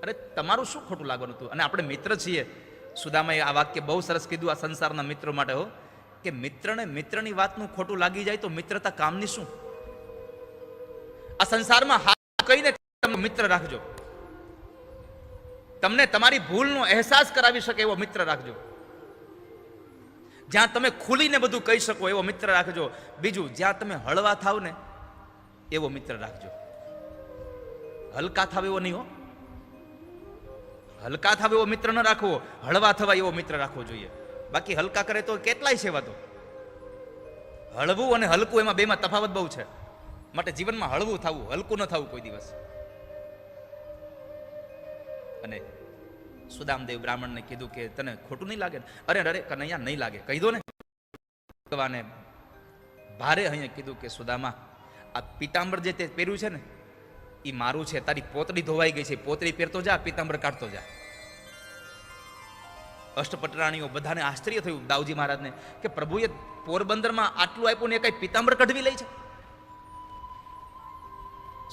અરે તમારું શું ખોટું લાગવાનું હતું? અને આપણે મિત્ર છીએ. સુદામાએ આ વાક્ય બહુ સરસ કીધું આ સંસારના મિત્રો માટે હો, કે મિત્રને મિત્રની વાતનું ખોટું લાગી જાય તો મિત્રતા કામની શું? આ સંસારમાં હાથ કહીને તમે મિત્ર રાખજો. તમને તમારી ભૂલનો અહેસાસ કરાવી શકે એવો મિત્ર રાખજો. જ્યાં તમે ખુલીને બધું કહી શકો એવો મિત્ર રાખજો. બીજું, જ્યાં તમે હળવા થાવ ને એવો મિત્ર રાખજો. હલકા થાવ એવો નહીં હો. હલકા થાવ એવો મિત્ર ન રાખવો, હળવા થવા એવો મિત્ર રાખવો જોઈએ. બાકી હલકા કરે તો કેટલાય સેવા. તો હળવું અને હલકું એમાં બેમાં તફાવત બહુ છે. માટે જીવનમાં હળવું થવું, હલકું ન થવું કોઈ દિવસ. અને સુદામદેવ બ્રાહ્મણને કીધું કે તને ખોટું નહીં લાગે? અરે અરે કનૈયા નહીં લાગે, કહી દો ને. ભગવાને ભારે અહીંયા કીધું કે સુદામા, આ પીતાંબર જે તે પહેર્યું છે ને એ મારું છે. તારી પોતળી ધોવાઈ ગઈ છે, પોતળી પહેરતો જા, પીતાંબર કાઢતો જા. અષ્ટપટરાણીઓ બધાને આશ્ચર્ય થયું દાઉજી મહારાજને કે પ્રભુએ પોરબંદરમાં આટલું આપ્યું ને કઈ પીતાંબર કઢવી લે છે.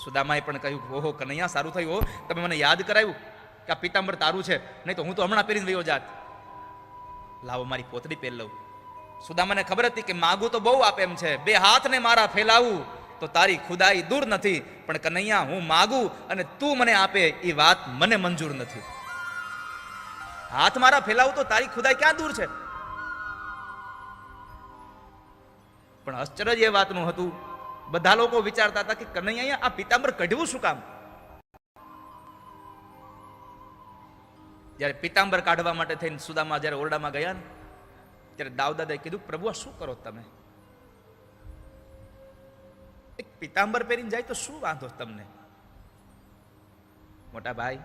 સુદામાએ પણ કહ્યું, ઓહો કનૈયા, સારું થયું હો, તમે મને યાદ કરાવ્યું કે આ પીતાંબર તારું છે, નહીં તો હું તો હમણાં પહેરીને વયો જાત. લાવો મારી પોતળી પહેર લઉં. સુદામાને ખબર હતી કે માગું તો બહુ આપે એમ છે, બે હાથને મારા ફેલાવું તો તારી ખુદાઈ દૂર નથી, પણ કનૈયા હું માગું અને તું મને આપે એ વાત મને મંજૂર નથી. હાથ મારા ફેલાવું તો તારી ખુદાઈ ક્યાં દૂર છે? પણ આશ્ચર્ય એ વાતનું હતું, બધા લોકો વિચારતા હતા કે કનૈયા આ પીતાંબર કઢવું શું કામ? જયારે પીતાંબર કાઢવા માટે થઈને સુદામા જયારે ઓરડામાં ગયા ને ત્યારે દાઉદાદાએ કીધું, પ્રભુ આ શું કરો તમે? એક પીતાંબર પહેરીને જાય તો શું વાંધો તમને? મોટા ભાઈ,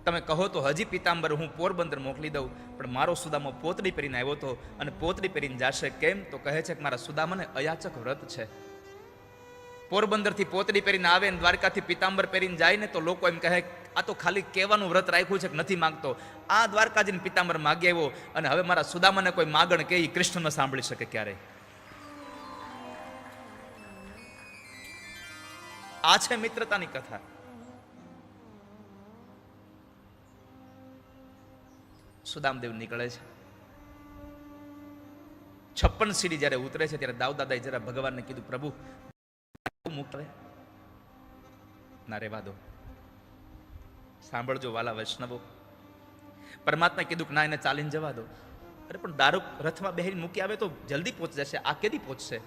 તમે કહો તો હજી પીતાંબર હું પોરબંદર મોકલી દઉં, પણ મારો સુદામો પોતળી પહેરીને આવ્યો હતો અને પોતળી પહેરીને જશે. કેમ? તો કહે છે કે મારા સુદામાને અયાચક વ્રત છે. પોરબંદરથી પોતળી પહેરીને આવે ને દ્વારકાથી પીતાંબર પહેરીને જાય ને તો લોકો એમ કહે આ તો ખાલી કહેવાનું વ્રત રાખ્યું છે કે નથી માંગતો. આ દ્વારકાજીને પીતાંબર માગી આવ્યો અને હવે મારા સુદામાને કોઈ માગણ કે કૃષ્ણ ન સાંભળી શકે ક્યારેય. આ છે મિત્રતાની કથા. સુદામદેવ નીકળે છે. 56 સીડી જયારે ઉતરે છે ત્યારે દાઉદાદાએ જરા ભગવાનને કીધું, પ્રભુ મુકરે ના રેવા દો. સાંભળજો વાલા વૈષ્ણવો, પરમાત્માએ કીધું કે ના એને ચાલીને જવા દો. અરે પણ દારૂ રથમાં બેહીને મૂકી આવે તો જલ્દી પહોંચી જશે, આ કેદી પહોંચશે?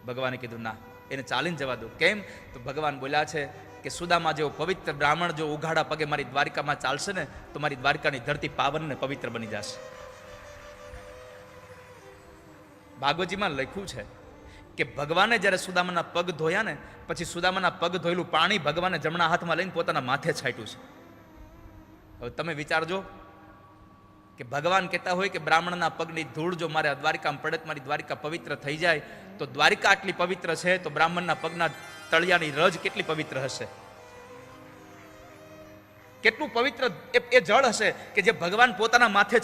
ભગવાને કીધું ના, એને ચાલીને જવા દો. કેમ? તો ભગવાન બોલ્યા છે કે સુદામા જેવો પવિત્ર બ્રાહ્મણ જો ઉઘાડા પગે મારી દ્વારિકામાં ચાલશે ને તો મારી દ્વારિકાની ધરતી પાવન ને પવિત્ર બની જશે. ભાગવતજીમાં લખ્યું છે કે ભગવાને જ્યારે સુદામાના પગ ધોયા ને પછી સુદામાના પગ ધોયેલું પાણી ભગવાને જમણા હાથમાં લઈને પોતાના માથે છાંટ્યું છે. હવે તમે વિચારજો કે ભગવાન કહેતા હોય કે બ્રાહ્મણના પગની ધૂળ જો મારે દ્વારિકામાં પડે મારી દ્વારિકા પવિત્ર થઈ જાય, તો દ્વારિકા આટલી પવિત્ર છે તો બ્રાહ્મણના પગના તળિયાની રજ કેટલી પવિત્ર હશે? કેટલું પવિત્ર એ જળ હશે કે જે ભગવાન પોતાના માથે.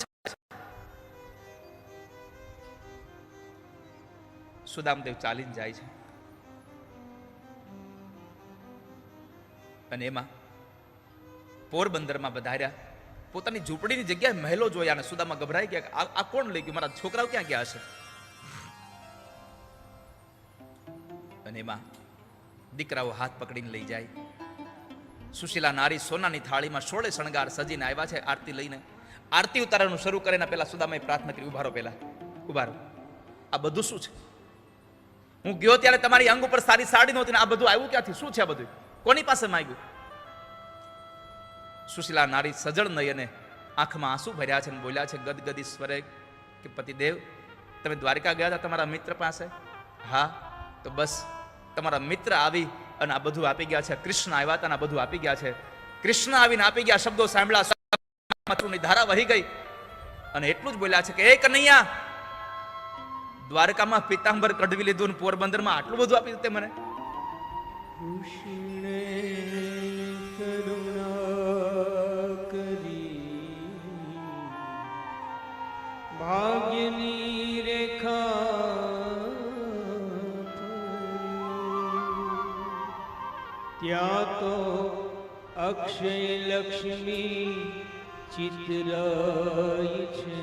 સુદામદેવ ચાલીને જાય છે અને એમાં પોરબંદરમાં વધાર્યા. પોતાની ઝૂંપડીની જગ્યાએ મહેલો જોયા અને સુદામા ગભરાઈ ગયા, આ કોણ લઈ ગયું? મારા છોકરાઓ ક્યાં ગયા હશે? અને એમાં દીકરાઓ હાથ પકડીને લઈ જાય. સુશીલા નારી સોનાની થાળીમાં 16 શણગાર સજીને આવ્યા છે આરતી લઈને. આરતી ઉતારવાનું શરૂ કરે ને પહેલા સુદામાએ પ્રાર્થના કરી, ઉભારો, પહેલા ઉભારો, આ બધું શું છે? હું ગયો ત્યારે તમારી અંગ ઉપર સારી સાડી નહોતી ને આ બધું આવ્યું ક્યાંથી? શું છે આ બધું? કોની પાસે માંગ્યું? સુશીલા નારી સજળ નહીં અને આંખમાં આંસુ ભર્યા છે અને બોલ્યા છે ગદગદી સ્વરે કે પતિદેવ, તમે દ્વારકા ગયા હતા તમારા મિત્ર પાસે? હા. તો બસ તમારા મિત્ર આવી અને આ બધું આપી ગયા છે. કૃષ્ણ આવ્યા હતા ને આ બધું આપી ગયા છે. કૃષ્ણ આવીને આપી ગયા. શબ્દો સાંભળ્યા, ધારા વહી ગઈ અને એટલું જ બોલ્યા છે કે એ કનૈયા, દ્વારકામાં પીતાંબર કઢવી લીધું ને પોરબંદરમાં આટલું બધું આપી દીધું મને. ભાગ્યની રેખા ત્યાં તો અક્ષય લક્ષ્મી ચિતરાય છે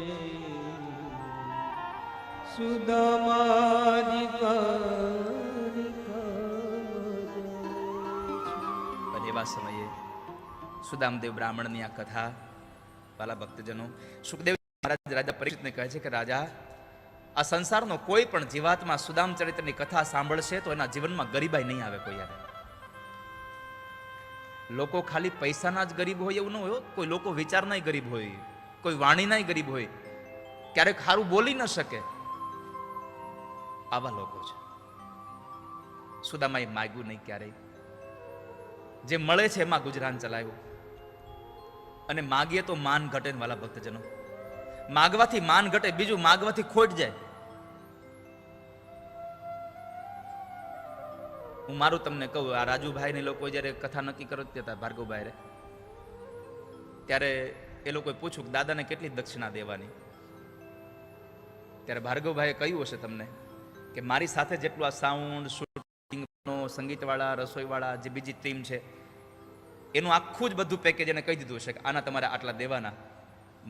પણ એવા સમયે સુદામદેવ બ્રાહ્મણની આ કથા વાલા ભક્તજનો સુખદેવ મહારાજ રાજા પરીક્ષિતને કહે છે કે રાજા, આ સંસારનો કોઈ પણ જીવાત્મા સુદામ ચરિત્રની કથા સાંભળશે તો એના જીવનમાં ગરીબાઈ નહીં આવે કોઈ યારે. લોકો ખાલી પૈસાના જ ગરીબ હોય એવું ન હોય, કોઈ લોકો વિચારનાય ગરીબ હોય, કોઈ વાણીનાય ગરીબ હોય, ક્યારેક સારું બોલી ન શકે, આવા લોકો છે. સુદામાએ માગ્યું નહીં ક્યારેય, જે મળે છે એમાં ગુજરાન ચલાવ્યું. અને માગીએ તો માન ઘટે ને વાલા ભક્તજનો, માગવાથી માન ઘટે, બીજું માગવાથી ખોટ જાય. હું મારું તમને કહું, આ રાજુભાઈ ને લોકો જયારે કથા નક્કી કરતા હતા ભાર્ગવભાઈ રે, ત્યારે એ લોકોએ પૂછ્યું કે દાદાને કેટલી દક્ષિણા દેવાની. ત્યારે ભાર્ગવભાઈએ કહ્યું હશે તમને કે મારી સાથે જેટલું આ સાઉન્ડ શૂટિંગનો, સંગીતવાળા, રસોઈવાળા, જે બીજી ટીમ છે, એનું આખું જ બધું પેકેજ એને કહી દીધું હશે કે આના તમારે આટલા દેવાના.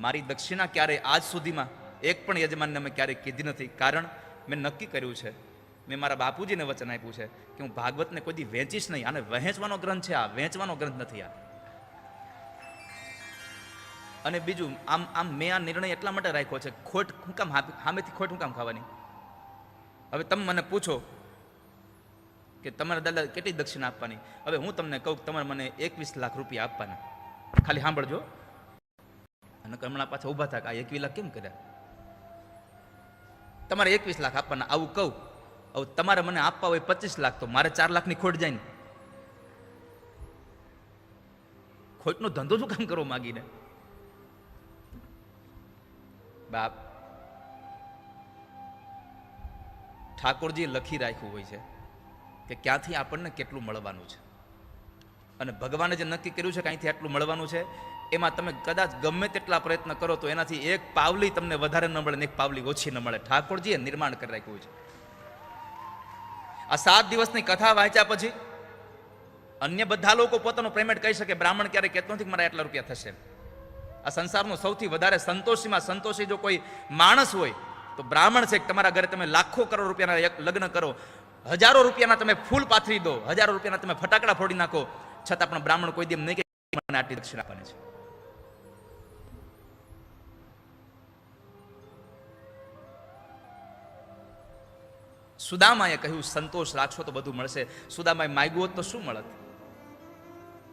મારી દક્ષિણા ક્યારેય આજ સુધીમાં એક પણ યજમાનને અમે ક્યારેય કીધી નથી, કારણ મેં નક્કી કર્યું છે, મેં મારા બાપુજીને વચન આપ્યું છે કે હું ભાગવતને કોઈ દી વેચીશ નહીં. આને વહેંચવાનો ગ્રંથ છે, આ વેચવાનો ગ્રંથ નથી આ. અને બીજું આમ મેં આ નિર્ણય એટલા માટે રાખ્યો છે, ખોટ હું કામ સામેથી ખોટ હું કામ ખાવાની. હવે તમે મને પૂછો કે તમારા દાદા કેટલી દક્ષિણા આપવાની, હવે હું તમને કહું કે તમારે મને 21 લાખ રૂપિયા આપવાના, ખાલી સાંભળજો. અને હમણાં પાછા ઊભા થાય કે આ 21 લાખ કેમ કર્યા, તમારે 21 લાખ આપવાના આવું કહું. હવે તમારે મને આપવા હોય 25 લાખ, તો મારે 4 લાખની ખોટ જાય ને. ખોટનો ધંધો શું કામ કરવો માગીને? બાપ, ઠાકોરજી લખી રાખ્યું હોય છે કે ક્યાંથી આપણને કેટલું મળવાનું છે, અને ભગવાને જે નક્કી કર્યું છે કે અહીંથી આટલું મળવાનું છે, એમાં તમે કદાચ ગમે તેટલા પ્રયત્ન કરો તો એનાથી એક પાવલી તમને વધારે ન મળે ને એક પાવલી ઓછી ન મળે. ઠાકોરજીએ નિર્માણ કરી રાખ્યું છે. આ 7 દિવસની કથા વાંચ્યા પછી અન્ય બધા લોકો પોતાનું પેમેન્ટ કહી શકે, બ્રાહ્મણ ક્યારેય કહેતો નથી કે મારા એટલા રૂપિયા થશે. આ સંસારનો સૌથી વધારે સંતોષીમાં સંતોષી જો કોઈ માણસ હોય તો બ્રાહ્મણ છે. તમારા ઘરે તમે લાખો કરોડ રૂપિયાના લગ્ન કરો, હજારો રૂપિયાના તમે ફૂલ પાથરી દો, હજારો રૂપિયાના તમે ફટાકડા ફોડી નાખો, છતાં પણ બ્રાહ્મણ કોઈ દેમ નહીં કે મને આટલી દક્ષિણા આપવાની છે. સુદામાએ કહ્યું સંતોષ રાખશો તો બધું મળશે. સુદામાએ માગ્યું હોત તો શું મળત?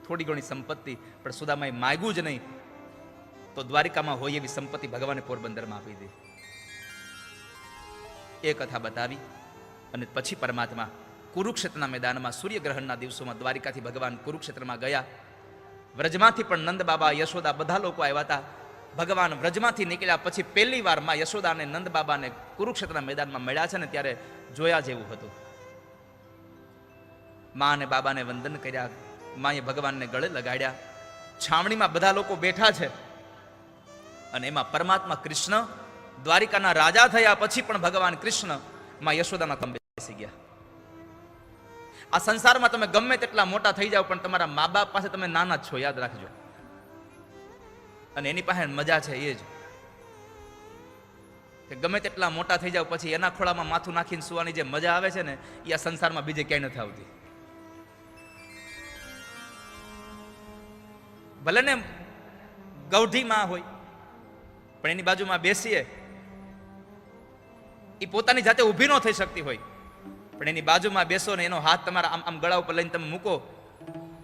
થોડી ઘણી સંપત્તિ. પણ સુદામાએ માગ્યું જ નહીં તો દ્વારિકામાં હોય એવી સંપત્તિ ભગવાને પોરબંદરમાં આપી દીધી. એ કથા બતાવી અને પછી પરમાત્મા કુરુક્ષેત્રના મેદાનમાં સૂર્યગ્રહણના દિવસોમાં દ્વારિકાથી ભગવાન કુરુક્ષેત્રમાં ગયા. વ્રજમાંથી પણ નંદ બાબા, યશોદા બધા લોકો આવ્યા હતા. ભગવાન વ્રજમાંથી નીકળ્યા પછી પહેલી વાર માં યશોદા અને નંદ બાબાને કુરુક્ષેત્રના મેદાનમાં મળ્યા છે ને, ત્યારે જોયા જેવું હતું. મા અને બાબાને વંદન કર્યા, માએ ભગવાનને ગળે લગાડ્યા. છાવણીમાં બધા લોકો બેઠા છે અને એમાં પરમાત્મા કૃષ્ણ દ્વારિકાના રાજા થયા પછી પણ ભગવાન કૃષ્ણ માં યશોદાના ખંભે બેસી ગયા. આ સંસારમાં તમે ગમે તેટલા મોટા થઈ જાઓ પણ તમારા મા બાપ પાસે તમે નાના જ છો, યાદ રાખજો. અને એની પાસે મજા છે એ જ કે ગમે તેટલા મોટા થઈ જાવ પછી એના ખોળામાં માથું નાખીને સુવાની જે મજા આવે છે ને, એ આ સંસારમાં બીજે ક્યાંય નથી આવતી. ભલે ને ગૌઢી માં હોય પણ એની બાજુમાં બેસીએ, એ પોતાની જાતે ઊભી ન થઈ શકતી હોય પણ એની બાજુમાં બેસો ને એનો હાથ તમારા આમ ગળા ઉપર લઈને તમે મૂકો,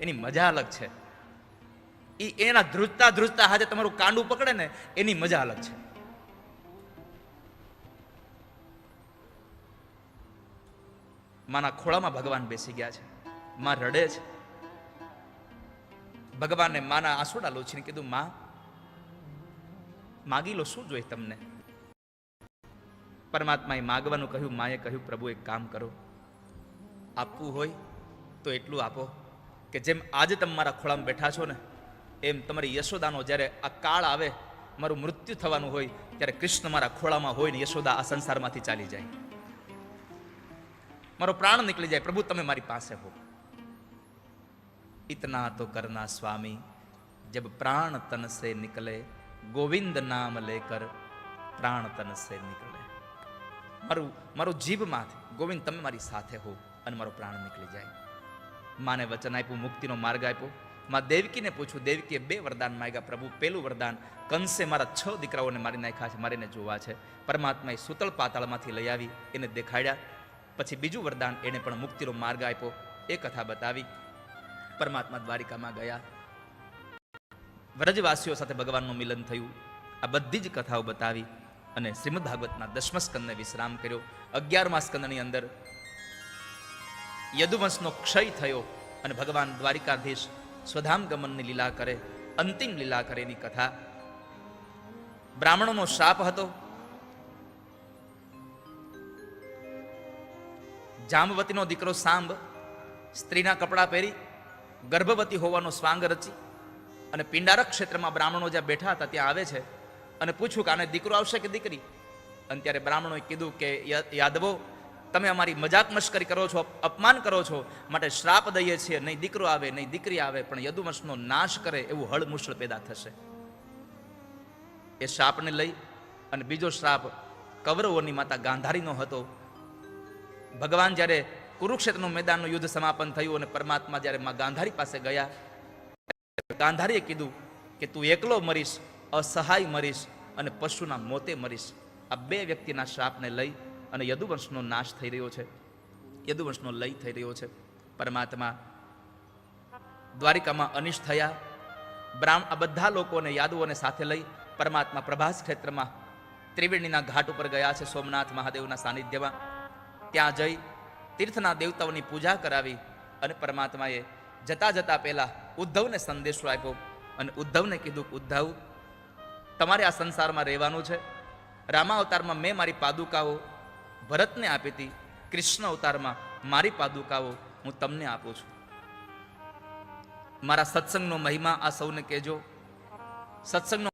એની મજા અલગ છે. એના ધ્રુજતા ધ્રુજતા હાથે તમારું કાંડું પકડે ને, એની મજા અલગ છે. માના ખોળામાં ભગવાન બેસી ગયા છે, માં રડે છે. ભગવાનને માના આંસુડા લોચીને કીધું, માં માગી લો, શું જોઈએ તમને? પરમાત્માએ માગવાનું કહ્યું. માએ કહ્યું, પ્રભુ એક કામ કરો, આપવું હોય તો એટલું આપો કે જેમ આજે તમે મારા ખોળામાં બેઠા છો ને, એમ તમારી યશોદાનો જ્યારે આ કાળ આવે, મારું મૃત્યુ થવાનું હોય, ત્યારે કૃષ્ણ મારા ખોળામાં હોય ને યશોદા આ સંસારમાંથી ચાલી જાય, મારો પ્રાણ નીકળી જાય, પ્રભુ તમે મારી પાસે હો. इतना तो करना स्वामी, जब प्राण तन से निकले, गोविंद नाम लेकर प्राण तन સે નીકળે. મારું જીભમાંથી ગોવિંદ તમે મારી સાથે હો અને મારો પ્રાણ નીકળી જાય. માને વચન આપ્યું, મુક્તિનો માર્ગ આપ્યો. માં દેવકીને પૂછ્યું, દેવકીએ 2 વરદાન માંગ્યા. પ્રભુ, પહેલું વરદાન, કંસે મારા 6 દીકરાઓને મારી નાખ્યા છે, મારીને જોવા છે. પરમાત્માએ સૂતળ પાતાળમાંથી લઈ આવી એને દેખાડ્યા. પછી બીજું વરદાન, એને પણ મુક્તિનો માર્ગ આપ્યો. એ કથા બતાવી. પરમાત્મા દ્વારિકામાં ગયા. વ્રજવાસીઓ સાથે ભગવાનનું મિલન થયું. આ બધી જ કથાઓ બતાવી અને શ્રીમદ ભાગવતના 10મા સ્કંદને વિશ્રામ કર્યો. 11મા સ્કંદની અંદર યદુવંશનો ક્ષય થયો અને ભગવાન દ્વારિકાધીશ સ્વધામ ગમનની લીલા કરે, અંતિમ લીલા કરે એની કથા. બ્રાહ્મણોનો શાપ હતો. જાંબવતીનો દીકરો સાંબ સ્ત્રીના કપડાં પહેરી ગર્ભવતી હોવાનો સ્વાંગ રચી અને પિંડારક ક્ષેત્રમાં બ્રાહ્મણો જ્યાં બેઠા હતા ત્યાં આવે છે અને પૂછ્યું કે આને દીકરો આવશે કે દીકરી. અને ત્યારે બ્રાહ્મણોએ કીધું કે યાદવો, તમે અમારી મજાક મશ્કરી કરો છો, અપમાન કરો છો, માટે શ્રાપ દઈએ છીએ, નહીં દીકરો આવે નહીં દીકરી આવે, પણ યદુવંશનો નાશ કરે એવું હળમુસળ પેદા થશે. એ શ્રાપને લઈ અને બીજો શ્રાપ કૌરવોની માતા ગાંધારીનો હતો. ભગવાન જ્યારે કુરુક્ષેત્રનું મેદાનનું યુદ્ધ સમાપન થયું અને પરમાત્મા જ્યારે માં ગાંધારી પાસે ગયા, ગાંધારીએ કીધું કે તું એકલો મરીશ, અસહાય મરીશ અને પશુના મોતે મરીશ. આ 2 વ્યક્તિના શ્રાપને લઈ અને યદુવંશનો નાશ થઈ રહ્યો છે, યદુવંશનો લય થઈ રહ્યો છે. પરમાત્મા દ્વારિકામાં અનિષ્ટ થયા. આ બધા લોકોને, યાદવોને સાથે લઈ પરમાત્મા પ્રભાસ ક્ષેત્રમાં ત્રિવેણીના ઘાટ ઉપર ગયા છે, સોમનાથ મહાદેવના સાનિધ્યમાં. ત્યાં જઈ તીર્થના દેવતાઓની પૂજા કરાવી અને પરમાત્માએ જતા જતા પહેલા ઉદ્ધવને સંદેશો આપ્યો અને ઉદ્ધવને કીધું, ઉદ્ધવ, તમારે આ સંસારમાં રહેવાનું છે. રામા અવતારમાં મેં મારી પાદુકાઓ ભરતને આપી હતી, કૃષ્ણ અવતારમાં મારી પાદુકાઓ હું તમને આપું છું. મારા સત્સંગનો મહિમા આ સૌને કહેજો. સત્સંગનો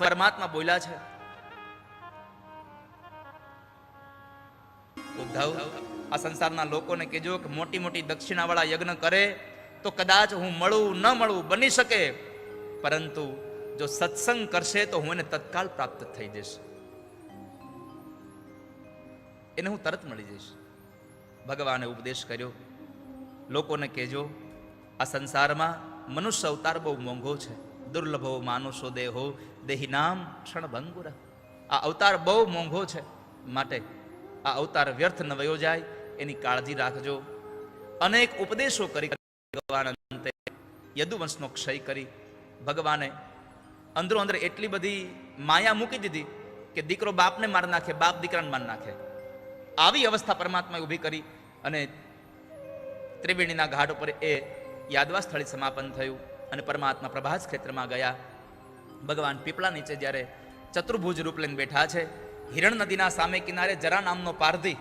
પરમાત્મા બોલ્યા છે. ઉદ્ધવ, આ સંસારના લોકોને કહેજો કે મોટી મોટી દક્ષિણાવાળા યજ્ઞ કરે તો કદાચ હું મળું ન મળું બની શકે, પરંતુ જો સત્સંગ કરશે તો હું એને તત્કાળ પ્રાપ્ત થઈ જઈશ, એને હું તરત મળી જઈશ. ભગવાને ઉપદેશ કર્યો, લોકોને કહેજો આ સંસારમાં મનુષ્ય અવતાર બહુ મોંઘો છે. દુર્લભો માનુષો દેહો દેહી નામ ક્ષણભંગુર. આ અવતાર બહુ મોંઘો છે, માટે આ અવતાર વ્યર્થ ન વયો જાય એની કાળજી રાખજો. અનેક ઉપદેશો કરી ભગવાન અંતે યદુવંશનો ક્ષય કરી. ભગવાને અંદરો અંદર એટલી બધી માયા મૂકી દીધી કે દીકરો બાપને માર નાખે, બાપ દીકરાને માર નાખે. આવી અવસ્થા પરમાત્માએ ઊભી કરી અને ત્રિવેણીના ઘાટ ઉપર એ યાદવા સ્થળે સમાપન થયું અને પરમાત્મા પ્રભાસ ક્ષેત્રમાં ગયા. ભગવાન પીપળા નીચે જ્યારે ચતુર્ભુજ રૂપ લઈને બેઠા છે, હિરણ નદીના સામે કિનારે જરા નામનો પારધી,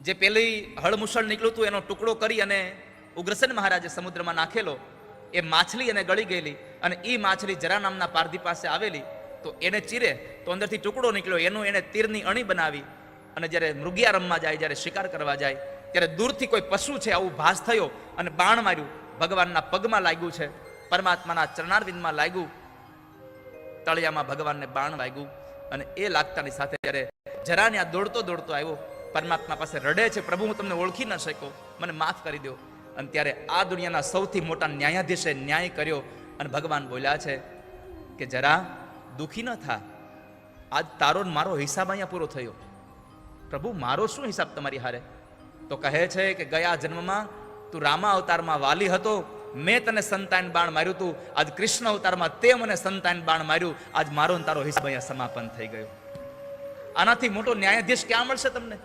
જે પેલી હળમુસળ નીકળ્યું હતું એનો ટુકડો કરી અને ઉગ્રસેન મહારાજે સમુદ્રમાં નાખેલો, એ માછલી એને ગળી ગયેલી અને એ માછલી જરા નામના પારધી પાસે આવેલી તો એને ચીરે તો અંદરથી ટુકડો નીકળ્યો. એનું એને તીરની અણી બનાવી અને જ્યારે મૃગિયા રમવા જાય, જ્યારે શિકાર કરવા જાય, ત્યારે દૂરથી કોઈ પશુ છે આવું ભાસ થયો અને બાણ માર્યું. ભગવાનના પગમાં લાગ્યું છે, પરમાત્માના ચરણારવિંદમાં લાગ્યું, તળિયામાં ભગવાનને બાણ વાગ્યું અને એ લાગતાની સાથે જ્યારે જરાને આ દોડતો દોડતો આવ્યો, પરમાત્મા પાસે રડે છે, પ્રભુ હું તમને ઓળખી ન શક્યો, મને માફ કરી દો. અને ત્યારે આ દુનિયાના સૌથી મોટા ન્યાયાધીશે ન્યાય કર્યો અને ભગવાન બોલ્યા છે કે જરા દુઃખી ન થા, આજ તારો મારો હિસાબ અહીંયા પૂરો થયો. પ્રભુ મારો શું હિસાબ તમારી હારે? તો કહે છે કે ગયા જન્મમાં તું રામા અવતારમાં વાલી હતો, મેં તને સંતાન બાણ માર્યું હતું, આજ કૃષ્ણ અવતારમાં તે મને સંતાન બાણ માર્યું, આજ મારો ને તારો હિસાબ અહીંયા સમાપન થઈ ગયો. આનાથી મોટો ન્યાયાધીશ ક્યાં મળશે તમને?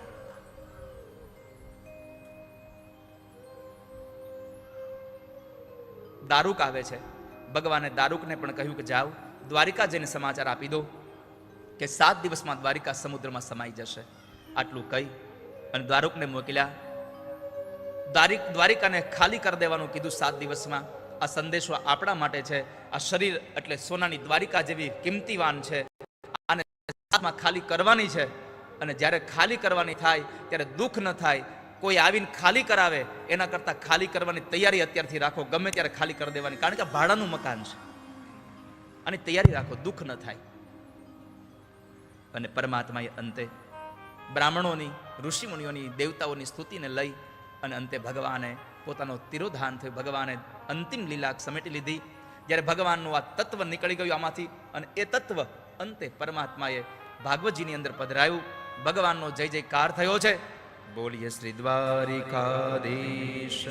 દારૂક આવે છે, ભગવાને દારૂકને પણ કહ્યું કે જાઓ દ્વારિકા જઈને સમાચાર આપી દો કે 7 દિવસમાં દ્વારિકા સમુદ્રમાં સમાઈ જશે. આટલું કહી અને દારૂકને મોકલ્યા. દ્વારિકાને ખાલી કરી દેવાનું કીધું 7 દિવસમાં. આ સંદેશો આપણા માટે છે. આ શરીર એટલે સોનાની દ્વારિકા જેવી કિંમતીવાન છે, આને ખાલી કરવાની છે. અને જ્યારે ખાલી કરવાની થાય ત્યારે દુઃખ ન થાય, કોઈ આવીને ખાલી કરાવે એના કરતાં ખાલી કરવાની તૈયારી અત્યારથી રાખો, ગમે ત્યારે ખાલી કરી દેવાની, કારણ કે ભાડાનું મકાન છે. અને તૈયારી રાખો, દુઃખ ન થાય. અને પરમાત્માએ અંતે બ્રાહ્મણોની, ઋષિમુનિઓની, દેવતાઓની સ્તુતિને લઈ અને અંતે ભગવાને પોતાનો તિરોધાન થયું. ભગવાને અંતિમ લીલા સમેટી લીધી. જ્યારે ભગવાનનું આ તત્વ નીકળી ગયું આમાંથી, અને એ તત્વ અંતે પરમાત્માએ ભાગવતજીની અંદર પધરાયું. ભગવાનનો જય જયકાર થયો છે. બોલીએ શ્રી દ્વારિકાધીશ.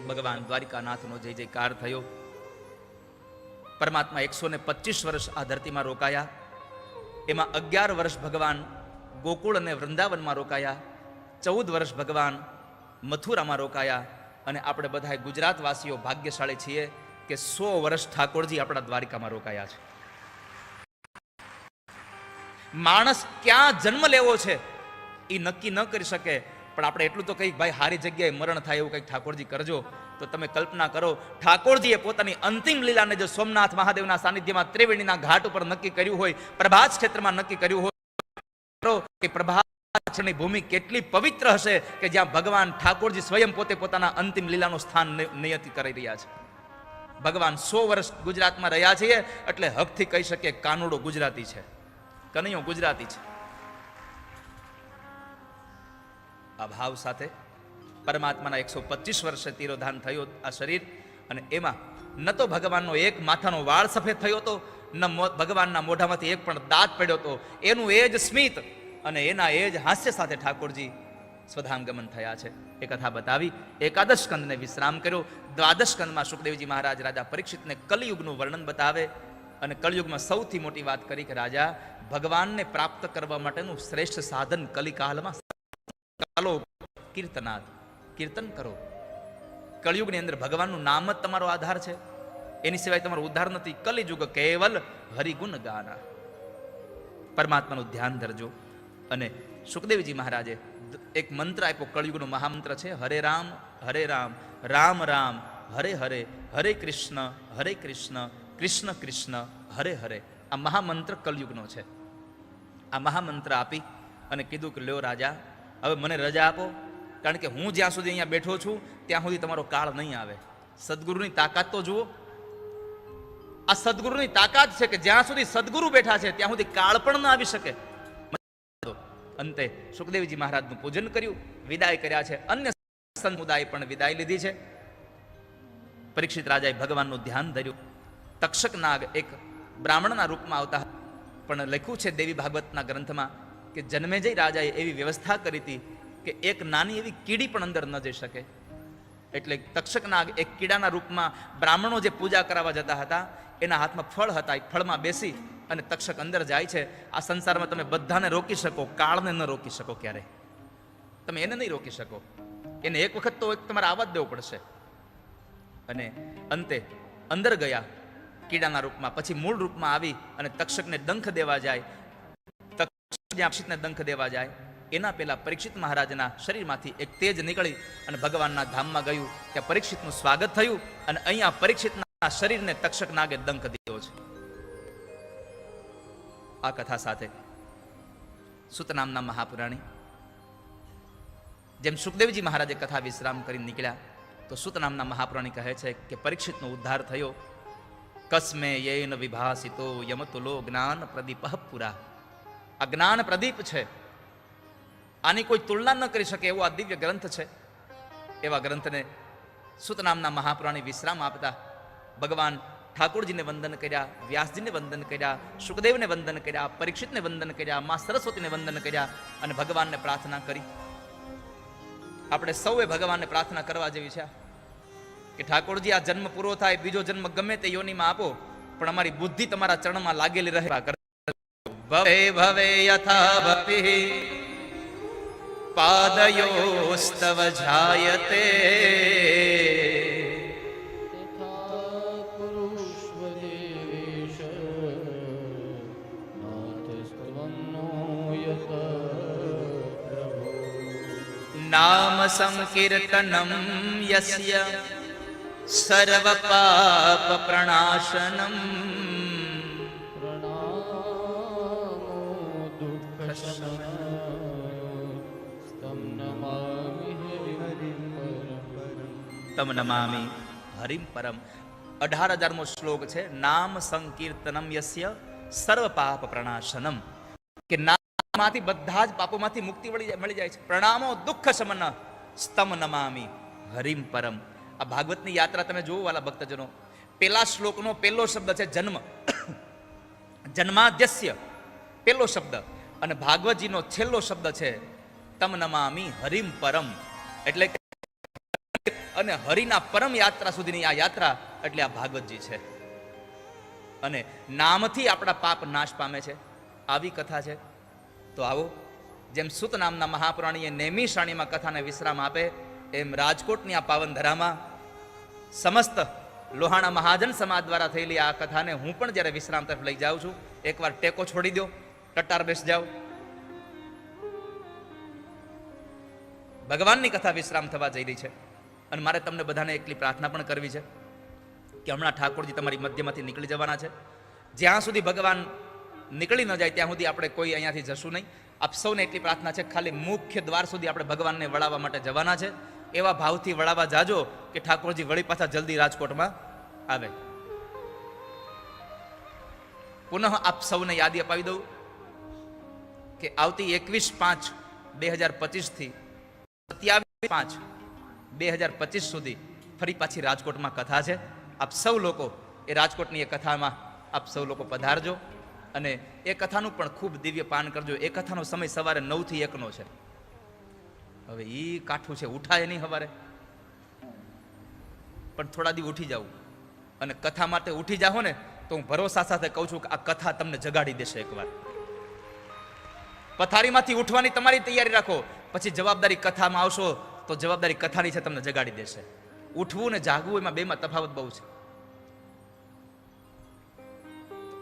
ભગવાન દ્વારિકાનાથનો જય જયકાર થયો. પરમાત્મા 125 વર્ષ આ ધરતીમાં રોકાયા. એમાં 11 વર્ષ ભગવાન ગોકુળ અને વૃંદાવનમાં રોકાયા, 14 વર્ષ ભગવાન મથુરામાં રોકાયા. અને આપણે બધા ગુજરાતવાસીઓ ભાગ્યશાળી છીએ કે 100 વર્ષ ઠાકોરજી આપણા દ્વારિકામાં રોકાયા છે. માણસ ક્યાં જન્મ લેવો છે એ નક્કી ન કરી શકે, પણ આપણે એટલું તો કઈ ભાઈ હારી જગ્યાએ મરણ થાય એવું કંઈક ઠાકોરજી કરજો. તો તમે કલ્પના કરો, ઠાકોરજીએ પોતાની અંતિમ લીલાને જો સોમનાથ મહાદેવના સાનિધ્યમાં ત્રિવેણીના ઘાટ ઉપર નક્કી કર્યું હોય, પ્રભાત ક્ષેત્રમાં નક્કી કર્યું હોય, કે પ્રભાતની ભૂમિ કેટલી પવિત્ર હશે કે જ્યાં ભગવાન ઠાકોરજી સ્વયં પોતે પોતાના અંતિમ લીલાનું સ્થાન નિયતિ કરી રહ્યા છે. ભગવાન 100 વર્ષ ગુજરાતમાં રહ્યા છે એટલે હકથી કહી શકીએ કાનુડો ગુજરાતી છે, કનૈયો ગુજરાતી છે. આ ભાવ સાથે પરમાત્માના 125 વર્ષે તિરોધાન થયું આ શરીર, અને એમાં ન તો ભગવાનનો એક માથાનો વાળ સફેદ થયો હતો, ન ભગવાનના મોઢામાંથી એક પણ દાંત પડ્યો હતો. એનું એ જ સ્મિત અને એના એ જ હાસ્ય સાથે ઠાકોરજી સ્વધામગમન થયા છે. એ કથા બતાવી. એકાદશ સ્કંદને વિશ્રામ કર્યો. દ્વાદશ સ્કંદમાં સુખદેવજી મહારાજ રાજા પરીક્ષિતને કલિયુગનું વર્ણન બતાવે, અને કલિયુગમાં સૌથી મોટી વાત કરી કે રાજા, ભગવાનને પ્રાપ્ત કરવા માટેનું શ્રેષ્ઠ સાધન કલિકાલમાં ચાલો કીર્તનાદ, કીર્તન કરો. કળિયુગની અંદર ભગવાનનું નામ જ તમારો આધાર છે, એની સિવાય તમારો ઉદ્ધાર નથી. કલિયુગ કેવલ હરિગુણ ગાના. પરમાત્માનું ધ્યાન ધરજો. અને સુખદેવજી મહારાજે એક મંત્ર આપ્યો, કળિયુગનો મહામંત્ર છે, હરે રામ, રામ રામ, હરે હરે, હરે કૃષ્ણ, કૃષ્ણ કૃષ્ણ, હરે હરે. આ મહામંત્ર કળિયુગનો છે. આ મહામંત્ર આપી અને કીધું કે લ્યો રાજા, હવે મને રજા આપો, કારણ કે હું જ્યાં સુધી અહીંયા બેઠો છું ત્યાં સુધી તમારો કાળ નહીં આવે. સદગુરુની તાકાત તો જુઓ. આ સદગુરુની તાકાત છે કે જ્યાં સુધી સદગુરુ બેઠા છે ત્યાં સુધી કાળ પણ ન આવી શકે. અંતે સુખદેવજી મહારાજનું પૂજન કર્યું, વિદાય કર્યા છે. અન્ય સમુદાય પણ વિદાય લીધી છે. પરીક્ષિત રાજાએ ભગવાનનું ધ્યાન ધર્યું. તક્ષક નાગ એક બ્રાહ્મણના રૂપમાં આવતા, પણ લખ્યું છે દેવી ભાગવતના ગ્રંથમાં કે જન્મેજય રાજાએ એવી વ્યવસ્થા કરી હતી કે એક નાની એવી કીડી પણ અંદર ન જઈ શકે. એટલે તક્ષક નાગ એક કીડાના રૂપમાં બ્રાહ્મણો જે પૂજા કરાવવા જતા હતા એના હાથમાં ફળ હતા, એ ફળમાં બેસી અને તક્ષક અંદર જાય છે. આ સંસારમાં તમે બધાને રોકી શકો, કાળને ન રોકી શકો. ક્યારે તમે એને નહીં રોકી શકો. એને એક વખત તો તમારે આવા જ દેવું પડશે. અને અંતે અંદર ગયા કીડાના રૂપમાં, પછી મૂળ રૂપમાં આવી અને તક્ષકને ડંખ દેવા જાય. પરીક્ષિતને ડંખ દેવા જાય એના પહેલા પરીક્ષિત મહારાજના શરીરમાંથી એક તેજ નીકળી અને ભગવાનના ધામમાં ગયું. ત્યાં પરીક્ષિતનું સ્વાગત થયું, અને અહીંયા પરીક્ષિતના શરીરને તક્ષક નાગે ડંખ દીધો છે. આ કથા સાથે સુત નામના મહાપુરાણી, જેમ સુખદેવજી મહારાજે કથા વિશ્રામ કરી નીકળ્યા, તો સુત નામના મહાપુરાણી કહે છે કે પરીક્ષિતનો ઉદ્ધાર થયો. કસ્મે યેન વિભાસિતો યમતુલો જ્ઞાન પ્રદીપ પુરા. આ જ્ઞાન પ્રદીપ છે, આની કોઈ તુલના ન કરી શકે એવો આ દિવ્ય ગ્રંથ છે. એવા ગ્રંથને સુત નામના મહાપુરાણી વિશ્રામ આપતા ભગવાન ઠાકોરજીને વંદન કર્યા, વ્યાસજીને વંદન કર્યા, સુખદેવને વંદન કર્યા, પરીક્ષિતને વંદન કર્યા, મા સરસ્વતીને વંદન કર્યા અને ભગવાનને પ્રાર્થના કરી. આપણે સૌએ ભગવાનને પ્રાર્થના કરવા જેવી છે કે ઠાકોરજી આ જન્મ પૂરો થાય, બીજો જન્મ ગમે તે યોનિમાં આપો, પણ અમારી બુદ્ધિ તમારા ચરણમાં લાગેલી રહે. ભવે ભવે યથા ભક્તિ પાદયોસ્તવ જાયતે નામ સંકીર્તનમ યસ્ય સર્વ પાપ પ્રણાશનમ તમ નમામિ હરિમ પરમ. 18,000મો શ્લોક છે. નામ સંકીર્તનમ યસ્ય સર્વ પાપ પ્રણાશનમ, કે નામમાંથી બધા જ પાપોમાંથી મુક્તિ મળી જાય છે. પ્રણામો દુઃખ શમન સ્તમ નમામિ હરિમ પરમ. આ ભાગવતની યાત્રા તમે જુઓ વાલા ભક્તજનો. પેલા શ્લોકનો પહેલો શબ્દ છે જન્મ, જન્માદ્યસ્ય પહેલો શબ્દ, અને ભાગવતજીનો છેલ્લો શબ્દ છે તમ નમામિ હરિમ પરમ. એટલે અને હરિના પરમ યાત્રા સુધીની આ યાત્રા એટલે આ ભાગવતજી છે. અને નામથી આપણા પાપ નાશ પામે છે, આવી કથા છે. તો આવો, જેમ સુત નામના મહાપુરાણીએ નેમી શાણીમાં કથાને વિશ્રામ આપે, એમ રાજકોટની આ પાવન ધરામાં સમસ્ત લોહાણા મહાજન સમાજ દ્વારા થયેલી આ કથાને હું પણ જ્યારે વિશ્રામ તરફ લઈ જાઉં છું, એકવાર ટેકો છોડી દો, ટટ્ટાર બેસ જાઓ. ભગવાનની કથા વિશ્રામ થવા જઈ રહી છે. અને મારે તમને બધાને એકલી પ્રાર્થના પણ કરવી છે કે હમણાં ઠાકોરજી તમારી મધ્યમાંથી નીકળી જવાના છે. જ્યાં સુધી ભગવાન નીકળી ન જાય ત્યાં સુધી આપણે કોઈ અહીંયાથી જશું નહીં. આપ સૌને એટલી પ્રાર્થના છે, ખાલી મુખ્ય દ્વાર સુધી આપણે ભગવાનને વળાવવા માટે જવાના છે. એવા ભાવથી વળાવવા જાજો કે ઠાકોરજી વળી પાછા જલ્દી રાજકોટમાં આવે. પુનઃ આપ સૌને યાદી અપાવી દઉં કે આવતી 21/5/2025 થી 27/5/2025 સુધી ફરી પાછી રાજકોટમાં કથા છે. આપ સૌ લોકો એ રાજકોટની એ કથામાં આપ સૌ લોકો પધારજો અને એ કથાનું પણ ખૂબ દિવ્ય પાન કરજો. એ કથાનો સમય સવારે 9 થી 1 છે. હવે એ કાઠું છે, ઉઠાય નહીં સવારે, પણ થોડા દી ઉઠી જાવ અને કથા માટે ઉઠી જાઓ ને, તો હું ભરોસા સાથે કહું છું કે આ કથા તમને જગાડી દેશે. એકવાર પથારીમાંથી ઉઠવાની તમારી તૈયારી રાખો, પછી જવાબદારી કથામાં આવશો તો જવાબદારી કથાની છે, તમને જગાડી દેશે. ઉઠવું ને જાગવું એમાં બેમાં તફાવત બહુ છે.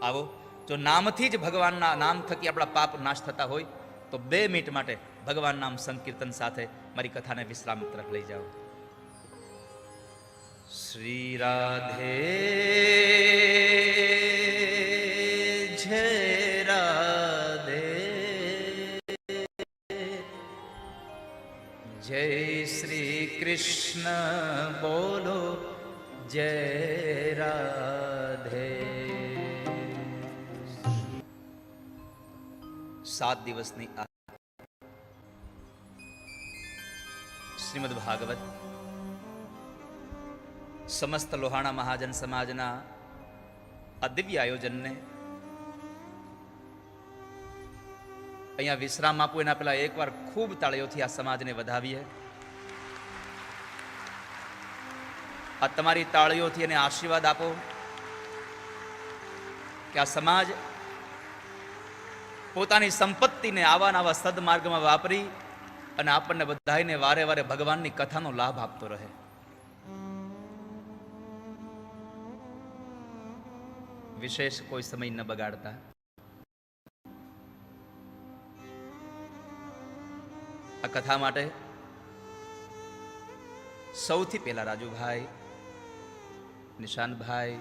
આવો, જો નામથી જ ભગવાનના નામ થકી આપણા પાપ નાશ થતા હોય તો 2 મિનિટ માટે ભગવાન નામ સંકીર્તન સાથે મારી કથાને વિશ્રામ તરફ લઈ જાઓ. શ્રી રાધે જય રાધે, જય શ્રી કૃષ્ણ બોલો, જય રાધે. 7 દિવસની આ શ્રીમદ ભાગવત સમસ્ત લોહાણા મહાજન સમાજના આ દિવ્ય આયોજનને અહીંયા વિશ્રામ આપું એના પહેલા એકવાર ખૂબ તાળીઓથી આ સમાજને વધાવીએ. આ તમારી તાળીઓથી એને આશીર્વાદ આપો કે આ સમાજ પોતાની સંપત્તિને આવા નવા સદમાર્ગમાં વાપરી અને આપણને બધાને વારે વારે ભગવાનની કથાનો લાભ આપતો રહે. વિશેષ કોઈ સમય ન બગાડતા આ કથા માટે સૌથી પહેલા રાજુભાઈ, નિશાનભાઈ,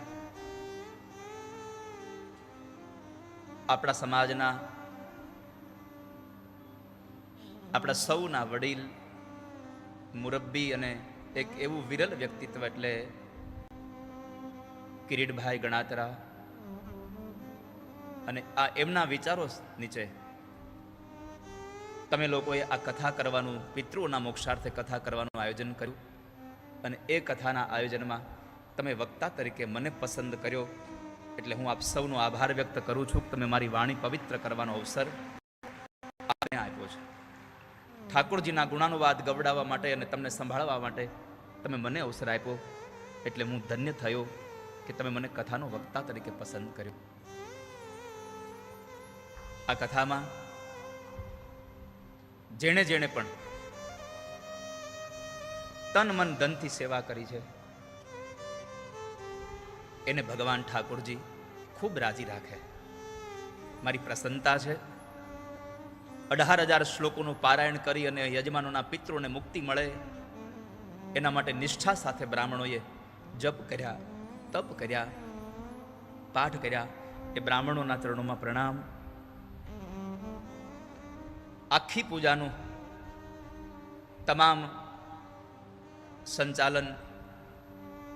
આપણા સમાજના આપણા સૌના વડીલ મુરબ્બી અને એક એવું વિરલ વ્યક્તિત્વ એટલે કિરીટભાઈ ગણાતરા, અને આ એમના વિચારો નીચે તમે લોકોએ આ કથા કરવાનું, પિતૃઓના મોક્ષાર્થે કથા કરવાનું આયોજન કર્યું. અને એ કથાના આયોજનમાં તમે વક્તા તરીકે મને પસંદ કર્યો, એટલે હું આપ સૌનો આભાર વ્યક્ત કરું છું કે તમે મારી વાણી પવિત્ર કરવાનો અવસર આપને આપ્યો છે. ઠાકોરજીના ગુણાનુવાદ ગવડાવવા માટે અને તમને સંભાળવા માટે તમે મને અવસર આપ્યો, એટલે હું ધન્ય થયો કે તમે મને કથાનો વક્તા તરીકે પસંદ કર્યો. આ કથામાં જેણે જેણે પણ તન મન ધનથી સેવા કરી છે એને ભગવાન ઠાકોરજી ખૂબ રાજી રાખે. મારી પ્રસન્નતા છે 18,000 શ્લોકોનું પારાયણ કરી અને યજમાનોના પિતૃઓને મુક્તિ મળે એના માટે નિષ્ઠા સાથે બ્રાહ્મણોએ જપ કર્યા, તપ કર્યા, પાઠ કર્યા. એ બ્રાહ્મણોના ચરણોમાં પ્રણામ. આખી પૂજાનું તમામ સંચાલન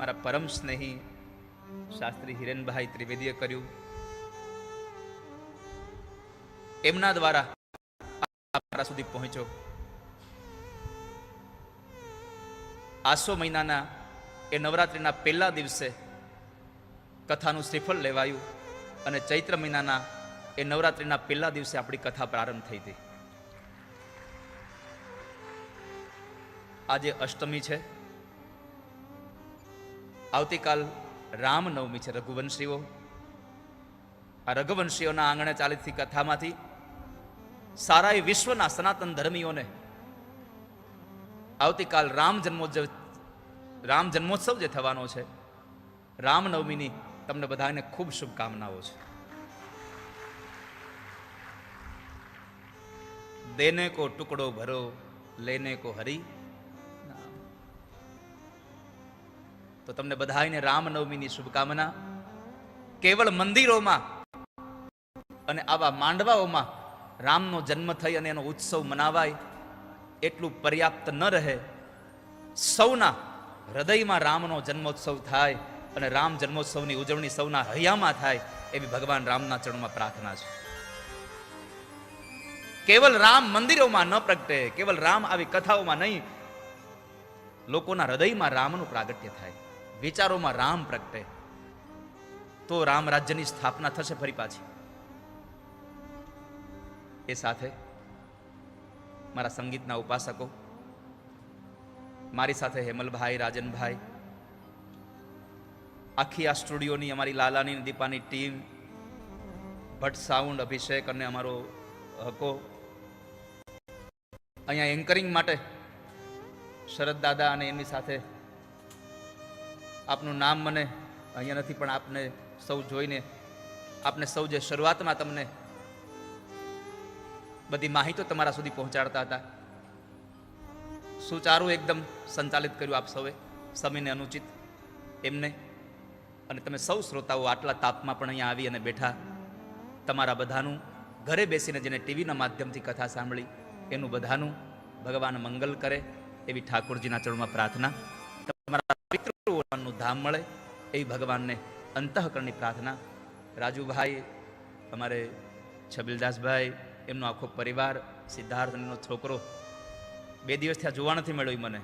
મારા પરમ સ્નેહી શાસ્ત્રી હિરેનભાઈ ત્રિવેદીએ કર્યું. એમના દ્વારા મારા સુધી પહોંચ્યો. આસો મહિનાના એ નવરાત્રિના પહેલા દિવસે કથાનું શ્રીફળ લેવાયું અને ચૈત્ર મહિનાના એ નવરાત્રિના પહેલા દિવસે આપણી કથા પ્રારંભ થઈ હતી. આજે અષ્ટમી છે. આવતીકાલ રામનવમી છે. રઘુવંશીઓ, આ રઘુવંશીઓના આંગણે ચાલીથી કથામાંથી સારા એ વિશ્વના સનાતન ધર્મીઓને આવતીકાલ રામ જન્મોત્સવ જે થવાનો છે, રામનવમીની તમને બધાને ખૂબ શુભકામનાઓ છે. દેને કો ટુકડો ભરો, લેને કો હરી. તો તમને બધાને રામનવમીની શુભકામના. કેવળ મંદિરોમાં અને આવા માંડવાઓમાં રામનો જન્મ થઈ અને એનો ઉત્સવ મનાવાય એટલું પર્યાપ્ત ન રહે. સૌના હૃદયમાં રામનો જન્મોત્સવ થાય અને રામ જન્મોત્સવની ઉજવણી સૌના હૈયામાં થાય એવી ભગવાન રામના ચરણોમાં પ્રાર્થના છે. કેવલ રામ મંદિરોમાં ન પ્રગટે, કેવલ રામ આવી કથાઓમાં નહીં, લોકોના હૃદયમાં રામનું પ્રાગટ્ય થાય, વિચારોમાં રામ પ્રગટે, તો રામ રાજ્યની સ્થાપના થશે ફરી પાછી. એ સાથે મારા સંગીતના ઉપાસકો, મારી સાથે હેમલભાઈ, રાજનભાઈ, આખી આ સ્ટુડિયોની અમારી લાલાની દીપાની ટીમ, ભટ્ટ સાઉન્ડ, અભિષેક અને અમારો હકો, અહીંયા એન્કરિંગ માટે શરદ દાદા અને એમની સાથે આપનું નામ મને અહીંયા નથી પણ આપને સૌ જોઈને, આપને સૌ જે શરૂઆતમાં તમને બધી માહિતીઓ તમારા સુધી પહોંચાડતા હતા, સુચારું એકદમ સંચાલિત કર્યું આપ સૌએ, સમયને અનુચિત એમને. અને તમે સૌ શ્રોતાઓ આટલા તાપમાં પણ અહીંયા આવી અને બેઠા, તમારા બધાનું ઘરે બેસીને જેને ટીવીના માધ્યમથી કથા સાંભળી એનું બધાનું ભગવાન મંગલ કરે એવી ઠાકોરજીના ચરણમાં પ્રાર્થના. તમારા પિતૃઓનું ધામ મળે એવી ભગવાનને અંતઃકરણની પ્રાર્થના. રાજુભાઈ, અમારે છબીલદાસભાઈ, એમનો આખો પરિવાર, સિદ્ધાર્થનો છોકરો 2 દિવસથી આ જોવા નથી મળ્યો મને,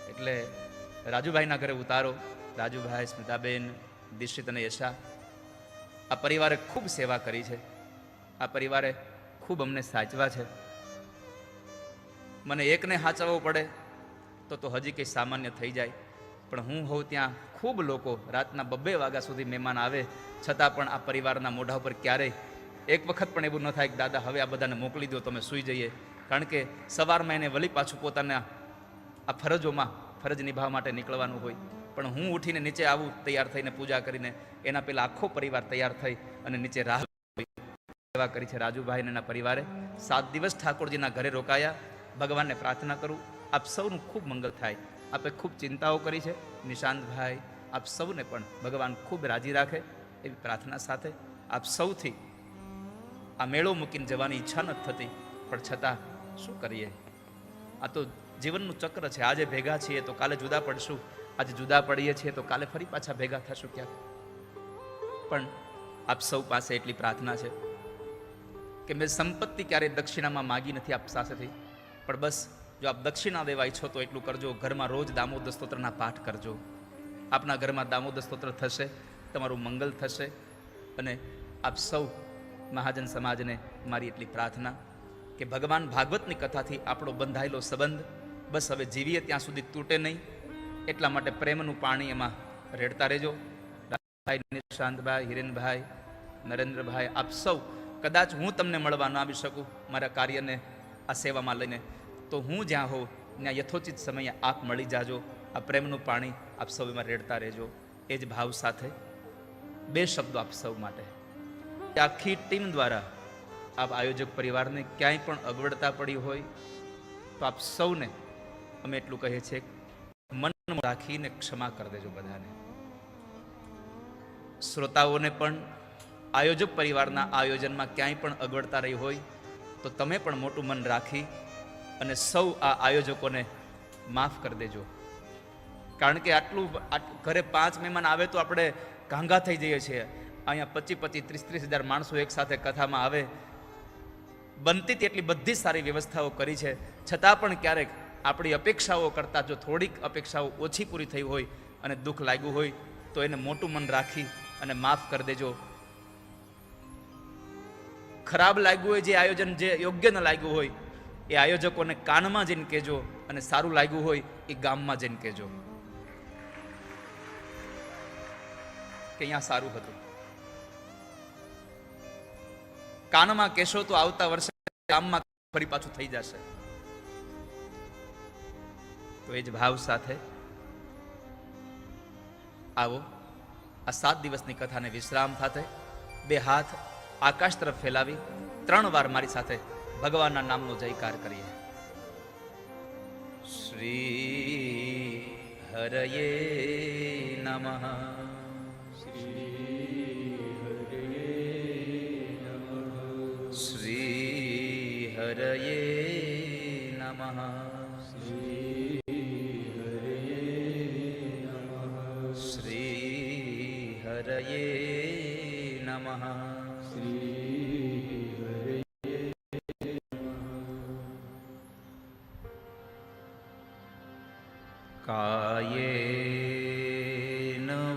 એટલે રાજુભાઈના ઘરે ઉતારો. રાજુભાઈ, સ્મિતાબેન, દીક્ષિત અને યશા, આ પરિવારે ખૂબ સેવા કરી છે. આ પરિવારે ખૂબ અમને સાચવા છે. મને એકને સાચવવો પડે તો હજી કંઈ સામાન્ય થઈ જાય, પણ હું હોઉં ત્યાં ખૂબ લોકો રાતના 2 વાગ્યા સુધી મહેમાન આવે, છતાં પણ આ પરિવારના મોઢા ઉપર ક્યારેય એક વખત પણ એવું ન થાય કે દાદા હવે આ બધાને મોકલી દો, તમે સૂઈ જઈએ. કારણ કે સવારમાં એને વળી પાછું પોતાના આ ફરજોમાં ફરજ નિભાવવા માટે નીકળવાનું હોય, પણ હું ઉઠીને નીચે આવું તૈયાર થઈને પૂજા કરીને, એના પહેલાં આખો પરિવાર તૈયાર થઈ અને નીચે રાહ સેવા કરી છે. રાજુભાઈ અને એના પરિવારે 7 દિવસ ઠાકોરજીના ઘરે રોકાયા. ભગવાનને પ્રાર્થના કરું આપ સૌનું ખૂબ મંગલ થાય. આપે ખૂબ ચિંતાઓ કરી છે. નિશાંતભાઈ, આપ સૌને પણ ભગવાન ખૂબ રાજી રાખે એવી પ્રાર્થના સાથે આપ સૌથી આ મેળો મૂકીને જવાની ઈચ્છા નથી થતી, પણ છતાં શું કરીએ, આ તો જીવનનું ચક્ર છે. આજે ભેગા છીએ તો કાલે જુદા પડશું, આજે જુદા પડીએ છીએ તો કાલે ફરી પાછા ભેગા થશું ક્યાંક. પણ આપ સૌ પાસે એટલી પ્રાર્થના છે કે મેં સંપત્તિ ક્યારેય દક્ષિણામાં માગી નથી આપ પાસેથી, પણ બસ જો આપ દક્ષિણા દેવા ઈચ્છો તો એટલું કરજો. ઘરમાં રોજ દામોદર સ્તોત્રના પાઠ કરજો. આપના ઘરમાં દામોદર સ્તોત્ર થશે, તમારું મંગલ થશે. અને આપ સૌ મહાજન સમાજને મારી એટલી પ્રાર્થના કે ભગવાન ભાગવતની કથાથી આપણો બંધાયેલો સંબંધ બસ હવે જીવીએ ત્યાં સુધી તૂટે નહીં, એટલા માટે પ્રેમનું પાણી એમાં રેડતા રહેજો. રાજભાઈ, નિશાંતભાઈ, હિરેનભાઈ, નરેન્દ્રભાઈ, આપ સૌ, કદાચ હું તમને મળવા ન આવી શકું મારા કાર્યને આ સેવામાં લઈને, તો હું જ્યાં હોઉં ત્યાં યથોચિત સમયે આપ મળી જાજો. આ પ્રેમનું પાણી આપ સૌ એમાં રેડતા રહેજો. એ જ ભાવ સાથે 2 શબ્દો આપ સૌ માટે. આખી ટીમ દ્વારા આપ આયોજક પરિવારને ક્યાંય પણ અગવડતા પડી હોય તો આપ સૌને અમે એટલું કહીએ છીએ, મન રાખીને ક્ષમા કરી દેજો બધાને. શ્રોતાઓને પણ આયોજક પરિવારના આયોજનમાં ક્યાંય પણ અગવડતા રહી હોય તો તમે પણ મોટું મન રાખી અને સૌ આ આયોજકોને માફ કરી દેજો. કારણ કે આટલું ઘરે 5 મહેમાન આવે તો આપણે ગાંગા થઈ જઈએ છીએ. અહીંયા 25-25, 30-30 હજાર માણસો એક સાથે કથામાં આવે. બનતી તેટલી બધી સારી વ્યવસ્થાઓ કરી છે, છતાં પણ ક્યારેક આપણી અપેક્ષાઓ કરતાં જો થોડીક અપેક્ષાઓ ઓછી પૂરી થઈ હોય અને દુઃખ લાગ્યું હોય તો એને મોટું મન રાખી અને માફ કરી દેજો. ખરાબ લાગ્યું હોય જે આયોજન, જે યોગ્ય ન લાગ્યું હોય એ આયોજકોને કાનમાં જઈને કહેજો, અને સારું લાગ્યું હોય એ ગામમાં જઈને કહેજો કે અહીંયા સારું હતું. કાનમાં કહેશો તો આવતા વર્ષે ગામમાં ફરી પાછું થઈ જશે. તો એ જ ભાવ સાથે આવો આ 7 દિવસની કથાને વિશ્રામ સાથે 2 હાથ આકાશ તરફ ફેલાવી 3 વાર મારી સાથે ભગવાનના નામનો જયકાર કરીએ. શ્રી હરયે નમઃ. શ્રી હરયે નમઃ. શ્રી હરયે નમઃ. કાયેન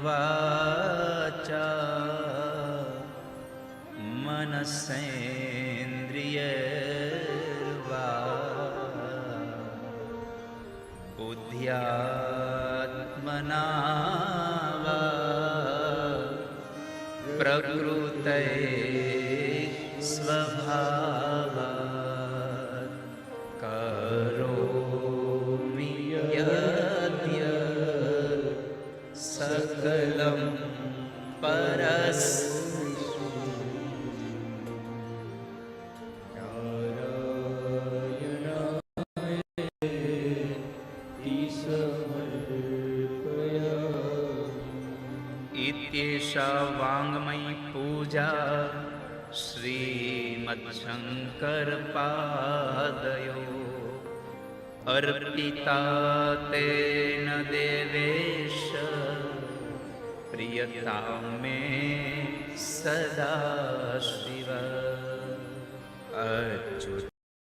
વાચા મનસેન્દ્રિયર્વા બુદ્ધ્યાત્મના વા પ્રકૃતે સ્વભાવાત કરોમિ યદ્યત સકલં પરસ્મૈ. ઇત્યેષા વાંગમયી પૂજા શ્રીમદ્શંકર પાદયો અર્પિતા તેન દેવેશ પ્રિયતા મે સદા શિવ. અચ્યુત